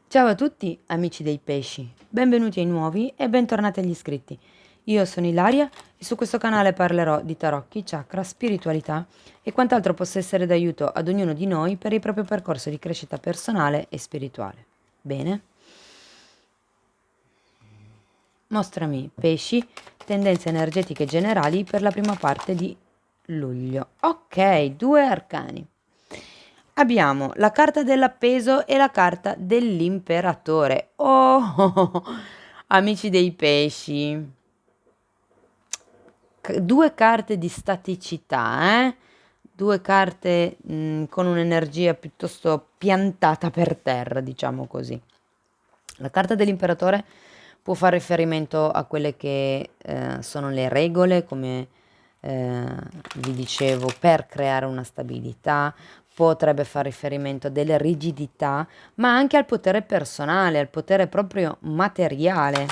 Ciao a tutti amici dei pesci, benvenuti ai nuovi e bentornati agli iscritti. Io sono Ilaria e su questo canale parlerò di tarocchi, chakra, spiritualità e quant'altro possa essere d'aiuto ad ognuno di noi per il proprio percorso di crescita personale e spirituale. Bene? Mostrami pesci, tendenze energetiche generali per la prima parte di luglio. Ok, due arcani. Abbiamo la carta dell'appeso e la carta dell'imperatore. Oh, amici dei pesci. Due carte di staticità, eh? Due carte con un'energia piuttosto piantata per terra, diciamo così. La carta dell'imperatore può fare riferimento a quelle che sono le regole, come eh, vi dicevo, per creare una stabilità, potrebbe fare riferimento a delle rigidità, ma anche al potere personale, al potere proprio materiale.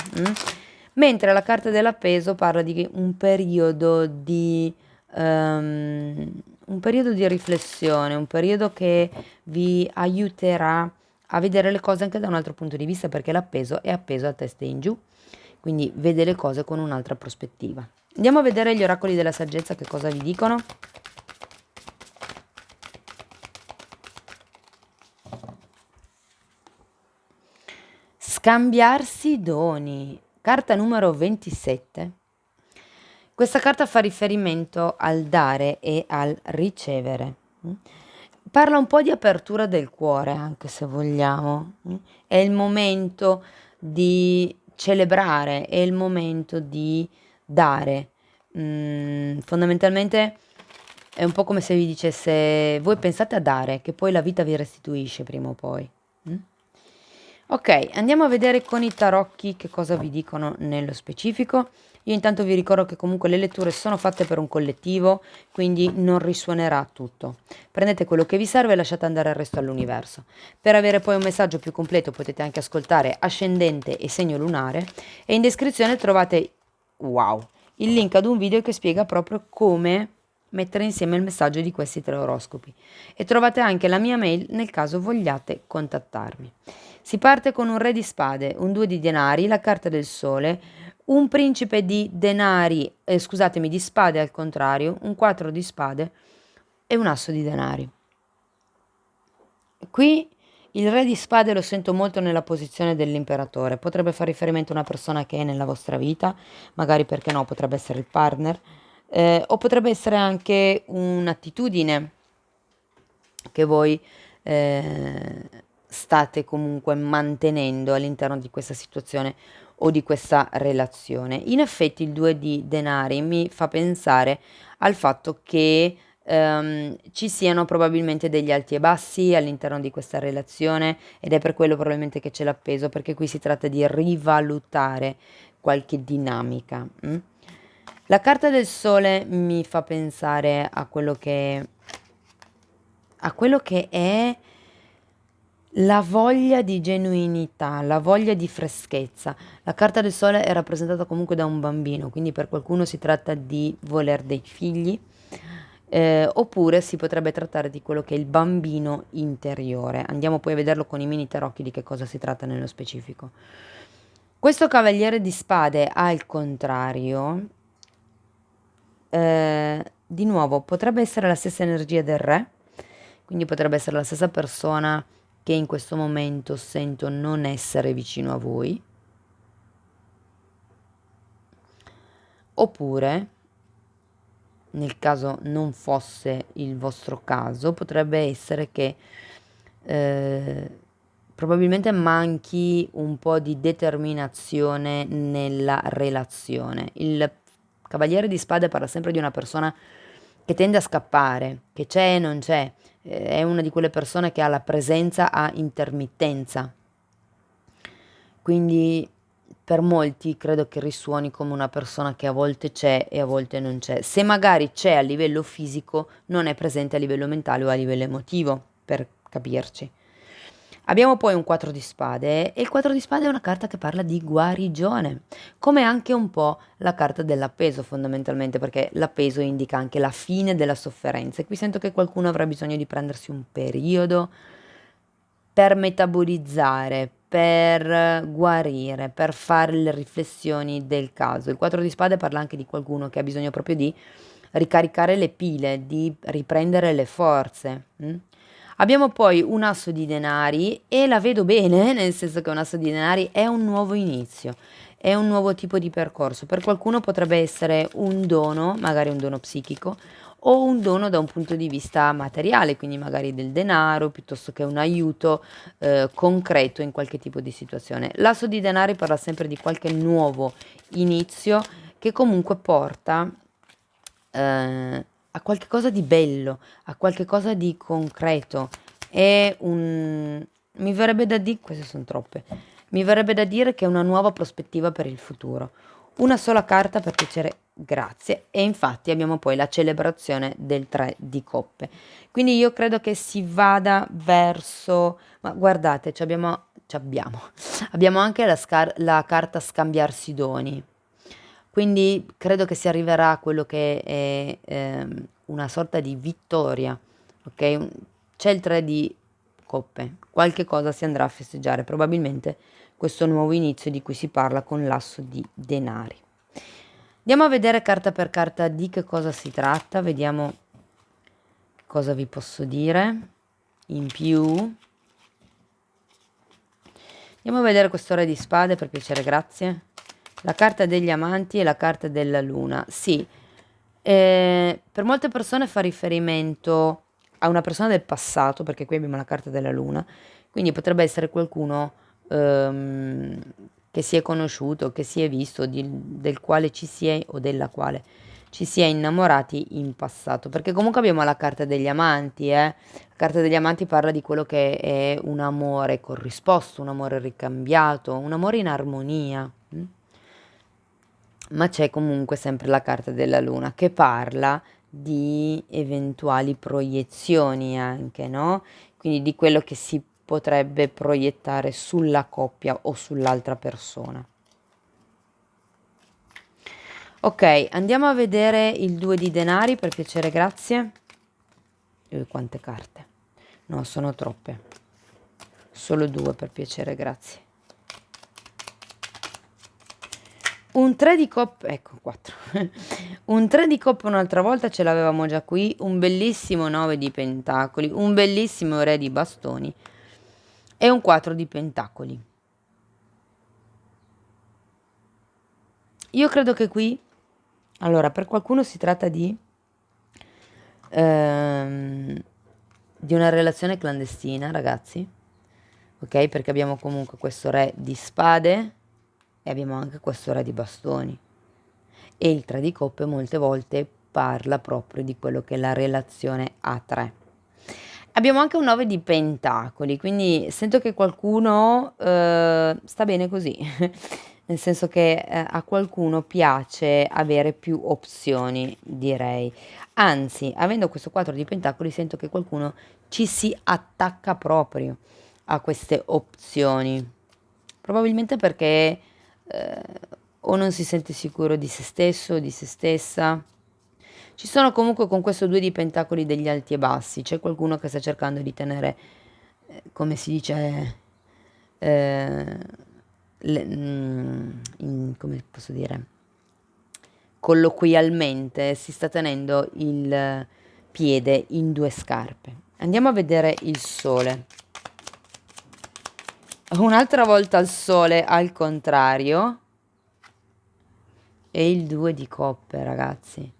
Mentre la carta dell'appeso parla di un periodo di riflessione, un periodo che vi aiuterà a vedere le cose anche da un altro punto di vista, perché l'appeso è appeso a testa in giù, quindi vede le cose con un'altra prospettiva. Andiamo a vedere gli oracoli della saggezza che cosa vi dicono. Scambiarsi doni, carta numero 27. Questa carta fa riferimento al dare e al ricevere. Parla un po' di apertura del cuore, anche se vogliamo. È il momento di celebrare, è il momento di dare. Fondamentalmente è un po' come se vi dicesse, voi pensate a dare, che poi la vita vi restituisce prima o poi. Mm? Ok, andiamo a vedere con i tarocchi che cosa vi dicono nello specifico. Io intanto vi ricordo che comunque le letture sono fatte per un collettivo, quindi non risuonerà tutto. Prendete quello che vi serve e lasciate andare il resto all'universo. Per avere poi un messaggio più completo potete anche ascoltare ascendente e segno lunare e in descrizione trovate, wow, il link ad un video che spiega proprio come mettere insieme il messaggio di questi tre oroscopi. E trovate anche la mia mail nel caso vogliate contattarmi. Si parte con un re di spade, un 2 di denari, la carta del sole, un principe di denari, scusatemi, di spade al contrario, un 4 di spade e un asso di denari. Qui il re di spade lo sento molto nella posizione dell'imperatore, potrebbe fare riferimento a una persona che è nella vostra vita, magari perché no, potrebbe essere il partner, o potrebbe essere anche un'attitudine che voi state comunque mantenendo all'interno di questa situazione o di questa relazione. In effetti il 2 di denari mi fa pensare al fatto che ci siano probabilmente degli alti e bassi all'interno di questa relazione ed è per quello probabilmente che c'è l'appeso, perché qui si tratta di rivalutare qualche dinamica. La carta del sole mi fa pensare a quello che è la voglia di genuinità, la voglia di freschezza. La carta del sole è rappresentata comunque da un bambino, quindi per qualcuno si tratta di voler dei figli, oppure si potrebbe trattare di quello che è il bambino interiore. Andiamo poi a vederlo con i mini tarocchi di che cosa si tratta nello specifico. Questo cavaliere di spade, al contrario, di nuovo potrebbe essere la stessa energia del re, quindi potrebbe essere la stessa persona che in questo momento sento non essere vicino a voi, oppure nel caso non fosse il vostro caso, potrebbe essere che eh, probabilmente manchi un po' di determinazione nella relazione. Il cavaliere di spade parla sempre di una persona che tende a scappare, che c'è e non c'è, è una di quelle persone che ha la presenza a intermittenza. Quindi per molti credo che risuoni come una persona che a volte c'è e a volte non c'è. Se magari c'è a livello fisico, non è presente a livello mentale o a livello emotivo, per capirci. Abbiamo poi un 4 di spade e il 4 di spade è una carta che parla di guarigione, come anche un po' la carta dell'appeso fondamentalmente, perché l'appeso indica anche la fine della sofferenza. E qui sento che qualcuno avrà bisogno di prendersi un periodo per metabolizzare, per guarire, per fare le riflessioni del caso. Il 4 di spade parla anche di qualcuno che ha bisogno proprio di ricaricare le pile, di riprendere le forze. Abbiamo poi un asso di denari e la vedo bene, nel senso che un asso di denari è un nuovo inizio, è un nuovo tipo di percorso. Per qualcuno potrebbe essere un dono, magari un dono psichico, o un dono da un punto di vista materiale, quindi magari del denaro, piuttosto che un aiuto concreto in qualche tipo di situazione. L'asso di denari parla sempre di qualche nuovo inizio che comunque porta a qualche cosa di bello, a qualche cosa di concreto. È un... mi verrebbe da dire, queste sono troppe, mi verrebbe da dire che è una nuova prospettiva per il futuro. Una sola carta per piacere, grazie. E infatti abbiamo poi la celebrazione del 3 di coppe. Quindi io credo che si vada verso... Ma guardate, abbiamo anche la carta scambiarsi doni. Quindi credo che si arriverà a quello che è una sorta di vittoria, ok? C'è il 3 di coppe, qualche cosa si andrà a festeggiare, probabilmente questo nuovo inizio di cui si parla con l'asso di denari. Andiamo a vedere carta per carta di che cosa si tratta, vediamo cosa vi posso dire in più. Andiamo a vedere questo re di spade per piacere, grazie. La carta degli amanti e la carta della luna. Sì, per molte persone fa riferimento a una persona del passato, perché qui abbiamo la carta della luna, quindi potrebbe essere qualcuno che si è conosciuto, che si è visto, del quale ci si è o della quale ci si è innamorati in passato, perché comunque abbiamo la carta degli amanti, La carta degli amanti parla di quello che è un amore corrisposto, un amore ricambiato, un amore in armonia. Ma c'è comunque sempre la carta della luna che parla di eventuali proiezioni anche, no? Quindi di quello che si potrebbe proiettare sulla coppia o sull'altra persona. Ok, andiamo a vedere il 2 di denari per piacere, grazie. Quante carte? No, sono troppe. Solo 2 per piacere, grazie. Un 3 di coppe, ecco 4. Un 3 di coppe un'altra volta ce l'avevamo già qui, un bellissimo 9 di pentacoli, un bellissimo re di bastoni e un 4 di pentacoli. Io credo che qui, allora, per qualcuno si tratta di una relazione clandestina, ragazzi, ok? Perché abbiamo comunque questo re di spade e abbiamo anche questo re di bastoni. E il 3 di coppe molte volte parla proprio di quello che è la relazione a 3. Abbiamo anche un 9 di pentacoli, quindi sento che qualcuno sta bene così, nel senso che a qualcuno piace avere più opzioni, direi. Anzi, avendo questo 4 di pentacoli, sento che qualcuno ci si attacca proprio a queste opzioni. Probabilmente perché o non si sente sicuro di se stesso o di se stessa. Ci sono comunque con questo 2 di pentacoli degli alti e bassi. C'è qualcuno che sta cercando di tenere, come si dice, come posso dire, colloquialmente, si sta tenendo il piede in 2 scarpe. Andiamo a vedere il sole. Un'altra volta il sole al contrario. E il 2 di coppe, ragazzi.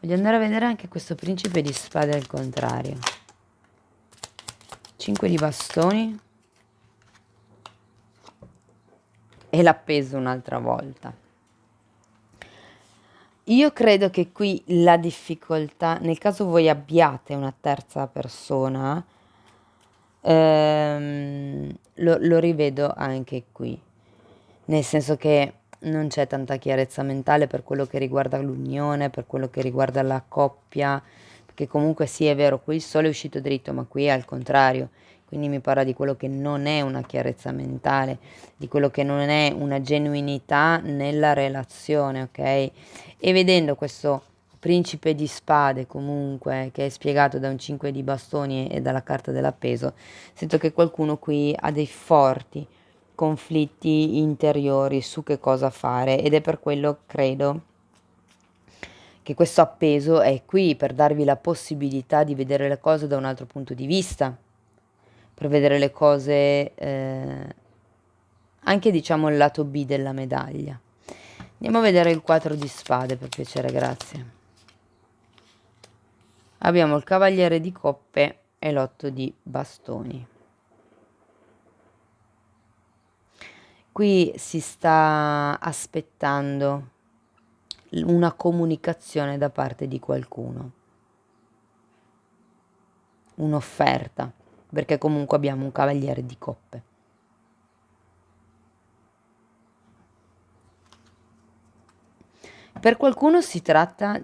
Voglio andare a vedere anche questo principe di spade al contrario. 5 di bastoni. E l'appeso un'altra volta. Io credo che qui la difficoltà, nel caso voi abbiate una terza persona, lo rivedo anche qui. Nel senso che non c'è tanta chiarezza mentale per quello che riguarda l'unione, per quello che riguarda la coppia, perché comunque sì, è vero, qui il sole è uscito dritto, ma qui è al contrario, quindi mi parla di quello che non è una chiarezza mentale, di quello che non è una genuinità nella relazione, ok? E vedendo questo principe di spade comunque, che è spiegato da un 5 di bastoni e dalla carta dell'appeso, sento che qualcuno qui ha dei forti conflitti interiori su che cosa fare, ed è per quello, credo, che questo appeso è qui per darvi la possibilità di vedere le cose da un altro punto di vista, per vedere le cose anche, diciamo, il lato B della medaglia. Andiamo a vedere il 4 di spade, per piacere, grazie. Abbiamo il cavaliere di coppe e l'8 di bastoni. Qui si sta aspettando una comunicazione da parte di qualcuno, un'offerta, perché comunque abbiamo un cavaliere di coppe. Per qualcuno si tratta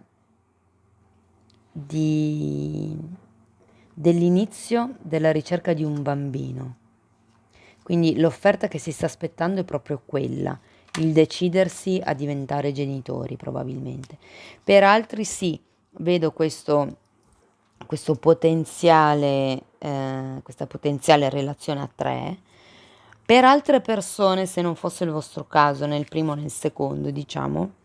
dell'inizio della ricerca di un bambino. Quindi l'offerta che si sta aspettando è proprio quella, il decidersi a diventare genitori probabilmente. Per altri sì, vedo questo potenziale, questa potenziale relazione a tre. Per altre persone, se non fosse il vostro caso, nel primo o nel secondo, diciamo,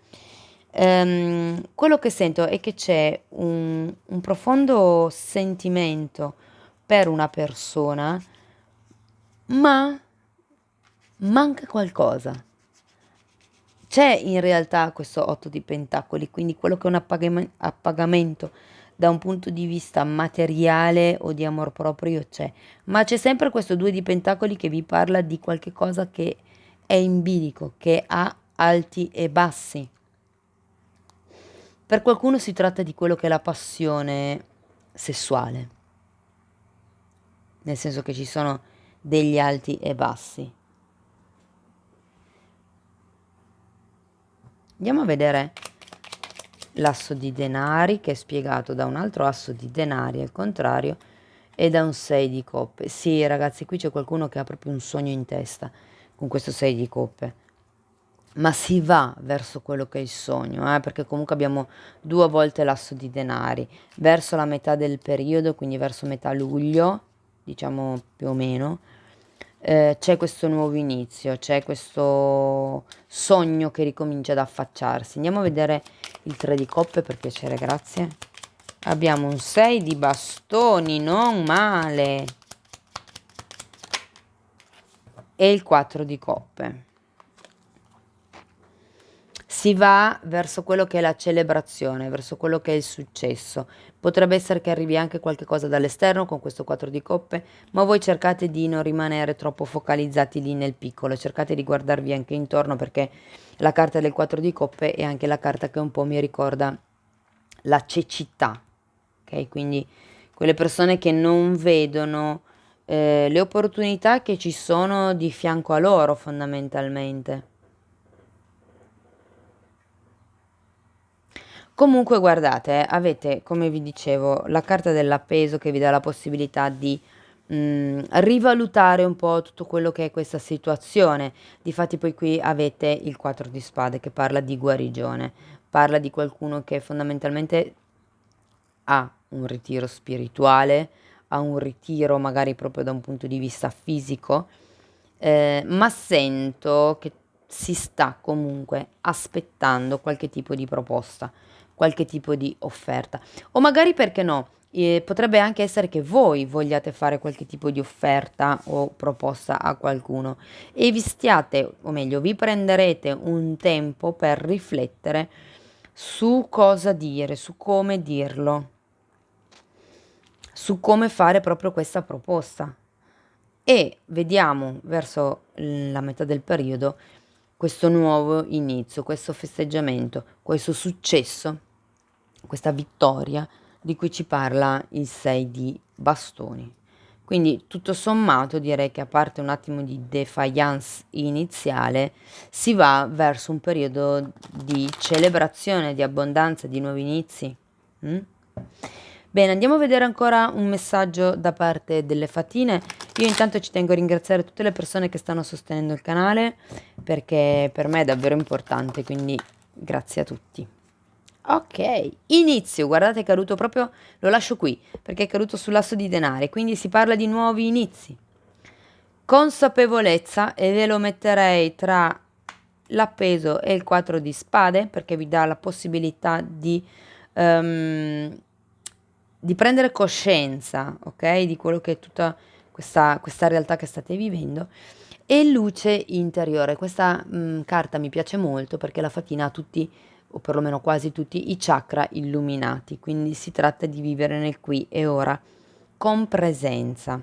quello che sento è che c'è un profondo sentimento per una persona, ma manca qualcosa. C'è in realtà questo 8 di pentacoli, quindi quello che è un appagamento da un punto di vista materiale o di amor proprio c'è, ma c'è sempre questo 2 di pentacoli che vi parla di qualche cosa che è in bilico, che ha alti e bassi. Per qualcuno si tratta di quello che è la passione sessuale, nel senso che ci sono degli alti e bassi. Andiamo a vedere l'asso di denari, che è spiegato da un altro asso di denari al contrario e da un 6 di coppe. Sì, ragazzi, qui c'è qualcuno che ha proprio un sogno in testa con questo 6 di coppe, ma si va verso quello che è il sogno, perché comunque abbiamo 2 volte l'asso di denari, verso la metà del periodo, quindi verso metà luglio, diciamo più o meno. C'è questo nuovo inizio, c'è questo sogno che ricomincia ad affacciarsi. Andiamo a vedere il 3 di coppe, per piacere, grazie. Abbiamo un 6 di bastoni, non male, e il 4 di coppe. Si va verso quello che è la celebrazione, verso quello che è il successo. Potrebbe essere che arrivi anche qualche cosa dall'esterno con questo 4 di coppe, ma voi cercate di non rimanere troppo focalizzati lì nel piccolo, cercate di guardarvi anche intorno, perché la carta del 4 di coppe è anche la carta che un po' mi ricorda la cecità, ok? Quindi quelle persone che non vedono le opportunità che ci sono di fianco a loro, fondamentalmente. Comunque guardate, avete, come vi dicevo, la carta dell'appeso che vi dà la possibilità di rivalutare un po' tutto quello che è questa situazione. Difatti poi qui avete il 4 di spade che parla di guarigione, parla di qualcuno che fondamentalmente ha un ritiro spirituale, ha un ritiro magari proprio da un punto di vista fisico, ma sento che si sta comunque aspettando qualche tipo di proposta, qualche tipo di offerta. O magari, perché no, potrebbe anche essere che voi vogliate fare qualche tipo di offerta o proposta a qualcuno e vi stiate, o meglio, vi prenderete un tempo per riflettere su cosa dire, su come dirlo, su come fare proprio questa proposta. E vediamo verso la metà del periodo questo nuovo inizio, questo festeggiamento, questo successo, questa vittoria di cui ci parla il 6 di bastoni. Quindi tutto sommato direi che, a parte un attimo di defiance iniziale, si va verso un periodo di celebrazione, di abbondanza, di nuovi inizi. Mm? Bene, andiamo a vedere ancora un messaggio da parte delle fatine. Io intanto ci tengo a ringraziare tutte le persone che stanno sostenendo il canale, perché per me è davvero importante, quindi grazie a tutti. Ok, inizio, guardate è caduto proprio, lo lascio qui, perché è caduto sull'asso di denari, quindi si parla di nuovi inizi. Consapevolezza, e ve lo metterei tra l'appeso e il 4 di spade, perché vi dà la possibilità ehm, di prendere coscienza, ok? Di quello che è tutta questa realtà che state vivendo. E luce interiore. Questa carta mi piace molto perché la fatina ha tutti, o perlomeno quasi tutti, i chakra illuminati. Quindi si tratta di vivere nel qui e ora con presenza.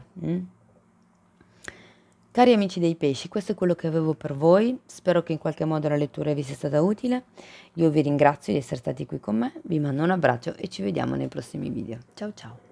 Cari amici dei pesci, questo è quello che avevo per voi. Spero che in qualche modo la lettura vi sia stata utile. Io vi ringrazio di essere stati qui con me, vi mando un abbraccio e ci vediamo nei prossimi video. Ciao ciao!